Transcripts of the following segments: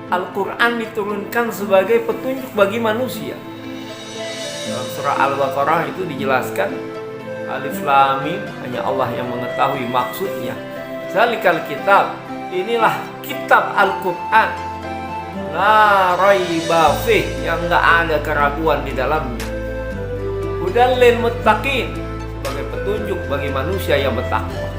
Al-Quran diturunkan sebagai petunjuk bagi manusia. Dalam surah Al-Baqarah itu dijelaskan, Alif Lam Mim, hanya Allah yang mengetahui maksudnya. Zalikal kitab, inilah kitab Al-Quran, la raiba fih, yang gak ada keraguan di dalamnya. Hudal lil muttaqin, sebagai petunjuk bagi manusia yang bertakwa.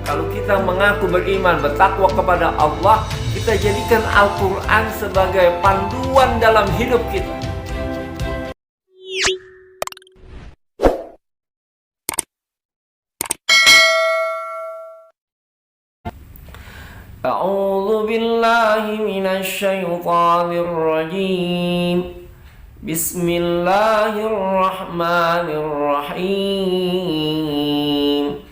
Kalau kita mengaku beriman, bertakwa kepada Allah, kita jadikan Al-Quran sebagai panduan dalam hidup kita. A'udzu billahi minasy syaithanir rajim. Bismillahirrahmanirrahim.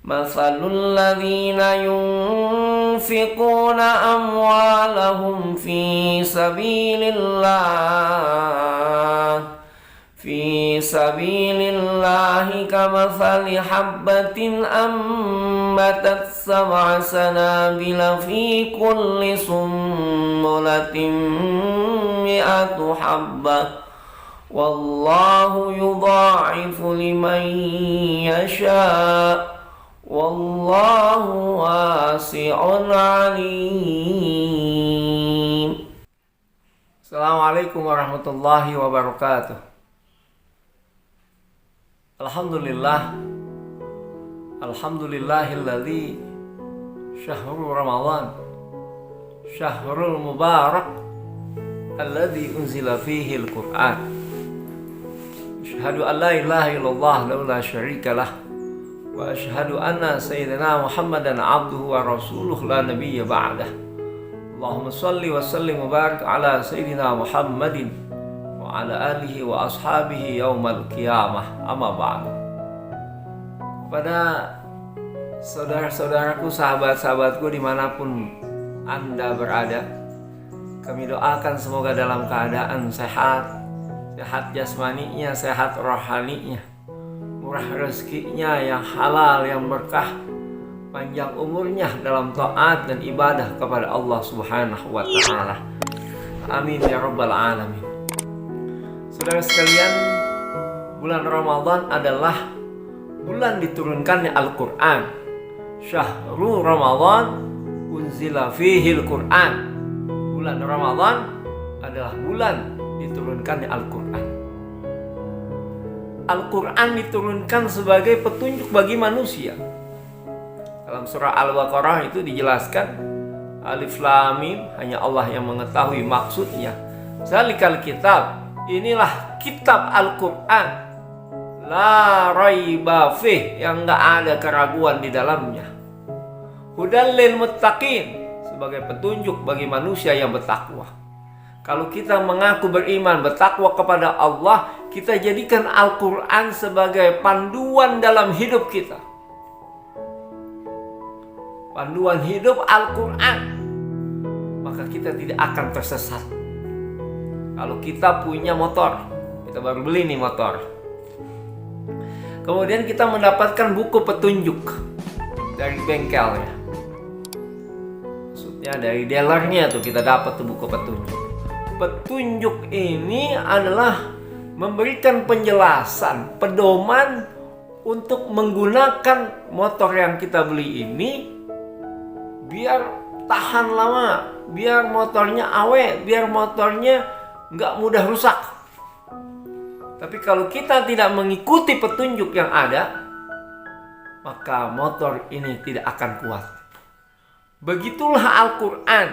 Matsalul ladzina yunfiquna amwalahum fi sabilillahi kamatsali habbatin ambatat sab'a sanabila fi kulli sumbulatin mi'atu habbah wallahu yudha'ifu liman yasha' wallahu wasi'un alim. Assalamualaikum warahmatullahi wabarakatuh. Alhamdulillahilladzi syahrul Ramadan syahrul mubarak alladzi unzila fihi al-Qur'an. Asyhadu an la ilaha illallah la syarika lah wa asyhadu anna sayyidina Muhammadan abduhu wa rasuluh la nabiyya ba'dah. Allahumma shalli wa sallim wa barik ala sayyidina Muhammadin wa ala alihi wa ashabihi yaumal qiyamah. Amma ba'du. Kepada saudara-saudaraku, sahabat-sahabatku dimanapun Anda berada, kami doakan semoga dalam keadaan sehat, sehat jasmaninya, sehat rohaninya, murah rezekinya yang halal, yang berkah, panjang umurnya dalam taat dan ibadah kepada Allah Subhanahu wa ta'ala. Amin ya rabbal alamin. Saudara sekalian, bulan Ramadan adalah bulan diturunkannya Al-Quran. Syahrul Ramadan unzila fihil Quran. Bulan Ramadan adalah bulan diturunkannya Al-Quran. Al-Quran diturunkan sebagai petunjuk bagi manusia. Dalam surah Al-Baqarah itu dijelaskan, Alif Lam Mim, hanya Allah yang mengetahui maksudnya. Zalikal kitab, inilah kitab Al-Quran, la raiba fih, yang gak ada keraguan di dalamnya. Hudal lil muttaqin, sebagai petunjuk bagi manusia yang bertakwa. Kalau kita mengaku beriman, bertakwa kepada Allah, kita jadikan Al-Quran sebagai panduan dalam hidup kita. Panduan hidup Al-Quran, maka kita tidak akan tersesat. Kalau kita punya motor, kita baru beli nih motor, kemudian kita mendapatkan buku petunjuk dari bengkelnya, maksudnya dari dealernya tuh kita dapat tuh buku petunjuk. Petunjuk ini adalah memberikan penjelasan, pedoman untuk menggunakan motor yang kita beli ini biar tahan lama, biar motornya awet, biar motornya nggak mudah rusak. Tapi kalau kita tidak mengikuti petunjuk yang ada, maka motor ini tidak akan kuat. Begitulah Al-Quran.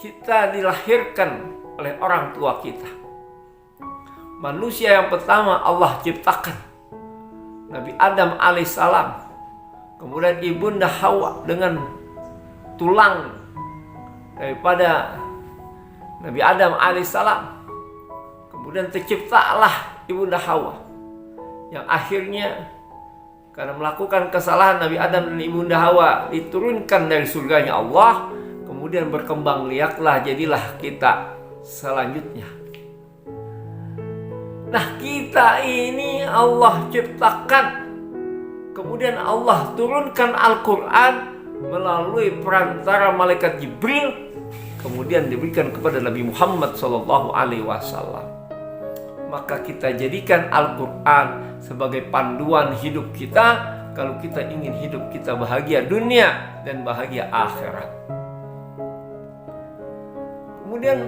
Kita dilahirkan oleh orang tua kita. Manusia yang pertama Allah ciptakan Nabi Adam alaihissalam. Kemudian ibunda Hawa dengan tulang daripada Nabi Adam alaihissalam. Kemudian terciptalah ibunda Hawa, yang akhirnya karena melakukan kesalahan Nabi Adam dan ibunda Hawa diturunkan dari surganya Allah. Kemudian berkembang biaklah, jadilah kita selanjutnya. Nah, kita ini Allah ciptakan, kemudian Allah turunkan Al-Quran melalui perantara malaikat Jibril kemudian diberikan kepada Nabi Muhammad SAW. Maka kita jadikan Al-Quran sebagai panduan hidup kita kalau kita ingin hidup kita bahagia dunia dan bahagia akhirat. Kemudian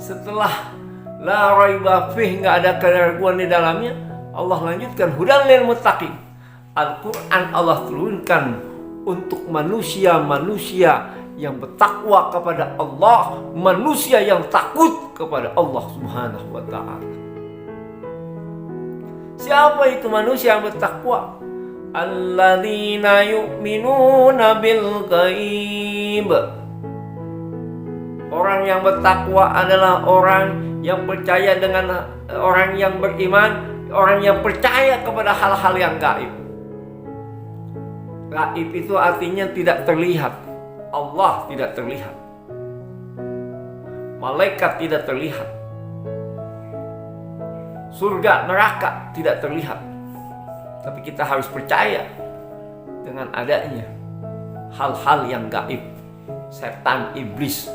setelah la raiba fih, nggak ada keraguan di dalamnya, Allah lanjutkan hudal lil muttaqin. Al-Quran Allah turunkan untuk manusia-manusia yang bertakwa kepada Allah, manusia yang takut kepada Allah Subhanahu wa ta'ala. Siapa itu manusia yang bertakwa? Alladzina yu'minuna bil ghaib. Orang yang bertakwa adalah orang yang percaya dengan orang yang beriman, orang yang percaya kepada hal-hal yang gaib. Gaib itu artinya tidak terlihat. Allah tidak terlihat. Malaikat tidak terlihat. Surga, neraka tidak terlihat. Tapi kita harus percaya dengan adanya hal-hal yang gaib. Setan, iblis.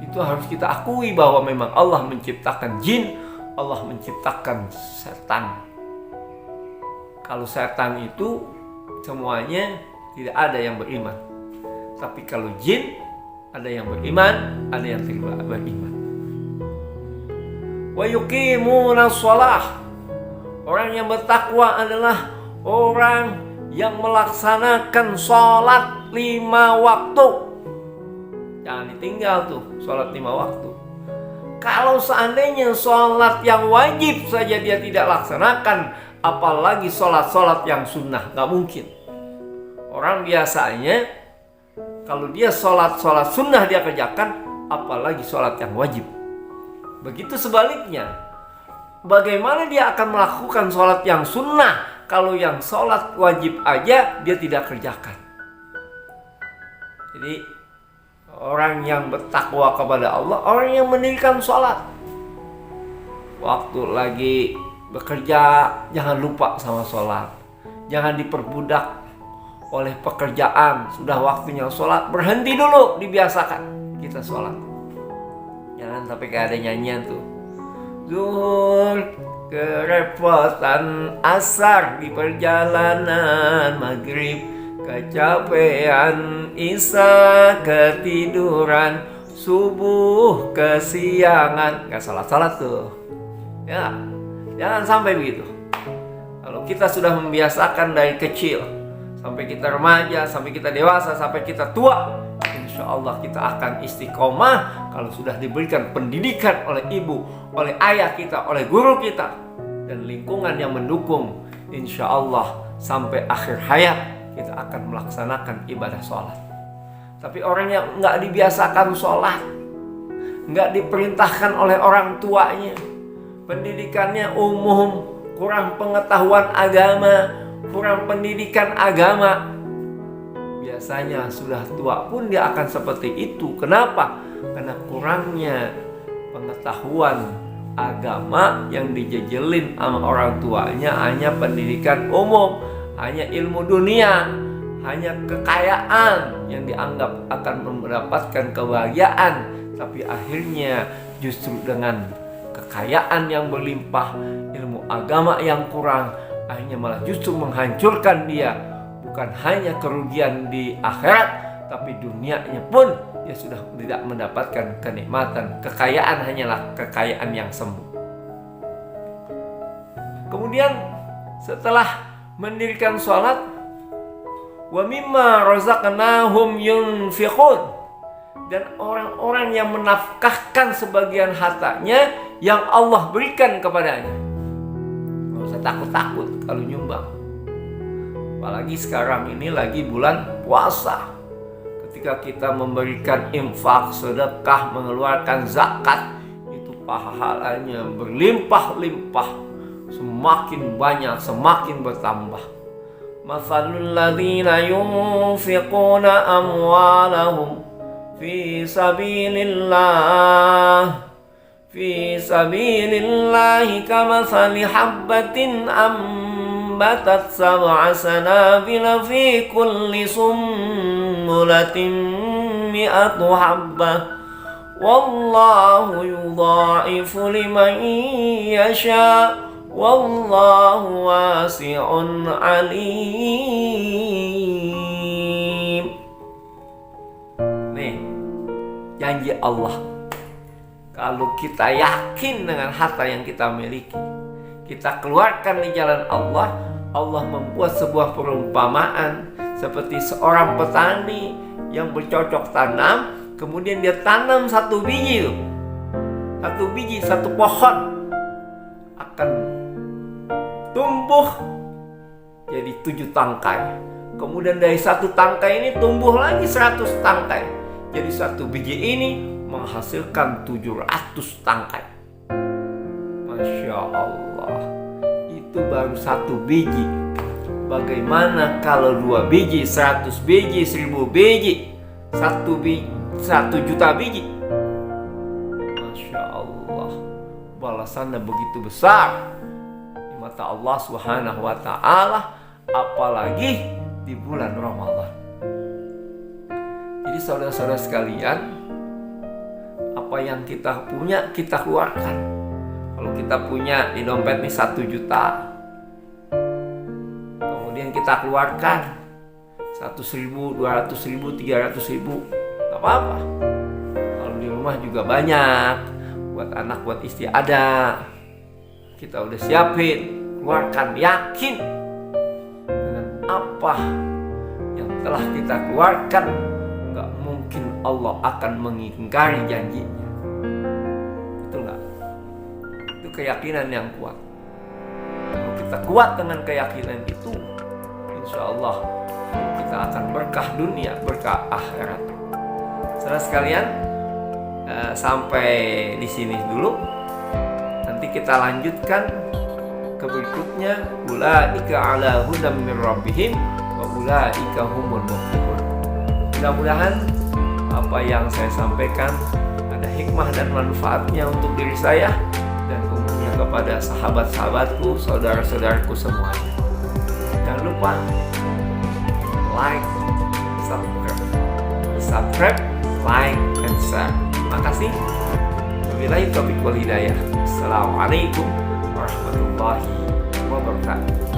Itu harus kita akui bahwa memang Allah menciptakan jin, Allah menciptakan setan. Kalau setan itu semuanya tidak ada yang beriman. Tapi kalau jin, ada yang beriman, ada yang tidak beriman. Wa yuqimuna shalah. Orang yang bertakwa adalah orang yang melaksanakan sholat 5 waktu. Jangan ditinggal tuh sholat 5 waktu. Kalau seandainya sholat yang wajib saja dia tidak laksanakan, apalagi sholat-sholat yang sunnah, gak mungkin. Orang biasanya kalau dia sholat sunnah dia kerjakan, apalagi sholat yang wajib. Begitu sebaliknya. Bagaimana dia akan melakukan sholat yang sunnah kalau yang sholat wajib aja dia tidak kerjakan? Jadi orang yang bertakwa kepada Allah, orang yang mendirikan sholat. Waktu lagi bekerja jangan lupa sama sholat. Jangan diperbudak oleh pekerjaan. Sudah waktunya sholat, berhenti dulu, dibiasakan kita sholat. Jangan sampai kayak ada nyanyian tuh. Zuhur kerepotan, asar di perjalanan, maghrib kecapean, isya ketiduran, subuh kesiangan. Gak salah-salah tuh. Ya, jangan sampai begitu. Kalau kita sudah membiasakan dari kecil, sampai kita remaja, sampai kita dewasa, sampai kita tua, insya Allah kita akan istiqomah kalau sudah diberikan pendidikan oleh ibu, oleh ayah kita, oleh guru kita, dan lingkungan yang mendukung. Insya Allah sampai akhir hayat kita akan melaksanakan ibadah sholat. Tapi orang yang nggak dibiasakan sholat, nggak diperintahkan oleh orang tuanya, pendidikannya umum, kurang pengetahuan agama, kurang pendidikan agama, biasanya sudah tua pun dia akan seperti itu. Kenapa? Karena kurangnya pengetahuan agama yang dijejelin sama orang tuanya hanya pendidikan umum, hanya ilmu dunia, hanya kekayaan yang dianggap akan mendapatkan kebahagiaan. Tapi akhirnya justru dengan kekayaan yang berlimpah, ilmu agama yang kurang, akhirnya malah justru menghancurkan dia. Bukan hanya kerugian di akhirat, tapi dunianya pun dia sudah tidak mendapatkan kenikmatan. Kekayaan hanyalah kekayaan yang semu. Kemudian setelah mendirikan sholat, wa mimma razaqnahum yunfiqun, dan orang-orang yang menafkahkan sebagian hartanya yang Allah berikan kepadanya. Nggak usah takut-takut kalau nyumbang. Apalagi sekarang ini lagi bulan puasa. Ketika kita memberikan infak, sedekah, mengeluarkan zakat, itu pahalanya berlimpah-limpah, semakin banyak, semakin bertambah. Mathalul ladzina yunfiquna amwalahum fi sabilillah kamathali habbatin ambatat sab'a sanabila fi kulli sumbulatin mi'atu habbah wallahu yudha'ifu liman yasha wallahu wasi'un alim. Nih, janji Allah. Kalau kita yakin dengan harta yang kita miliki, kita keluarkan di jalan Allah, Allah membuat sebuah perumpamaan seperti seorang petani yang bercocok tanam, kemudian dia tanam satu biji, satu pohon akan tumbuh jadi 7 tangkai. Kemudian dari satu tangkai ini tumbuh lagi 100 tangkai. Jadi satu biji ini menghasilkan 700 tangkai. Masya Allah, itu baru satu biji. Bagaimana kalau 2 biji, 100 biji, 1000 biji, 1 juta biji? Masya Allah, balasannya begitu besar di mata Allah Subhanahu wa ta'ala, apalagi di bulan Ramadan. Jadi saudara-saudara sekalian, apa yang kita punya kita keluarkan. Kalau kita punya di dompet nih 1 juta, kemudian kita keluarkan 100.000, 200.000, 300.000, gak apa-apa. Kalau di rumah juga banyak, buat anak, buat istri ada, kita udah siapin, keluarkan, yakin dengan apa yang telah kita keluarkan, gak mungkin Allah akan mengingkari janjinya. Betul gak? Itu keyakinan yang kuat. Kalau kita kuat dengan keyakinan itu, insya Allah kita akan berkah dunia, berkah akhirat. Saudara sekalian, sampai di sini dulu. Nanti kita lanjutkan ke berikutnya. Ulaika ala hudam min rabbihim wa ulaika humul muflihun. Mudah-mudahan apa yang saya sampaikan ada hikmah dan manfaatnya untuk diri saya dan umumnya kepada sahabat-sahabatku, saudara-saudaraku semuanya. Jangan lupa like, subscribe, like, and share. Terima kasih. Wabillahi taufiq wal hidayah. Assalamualaikum warahmatullahi wabarakatuh.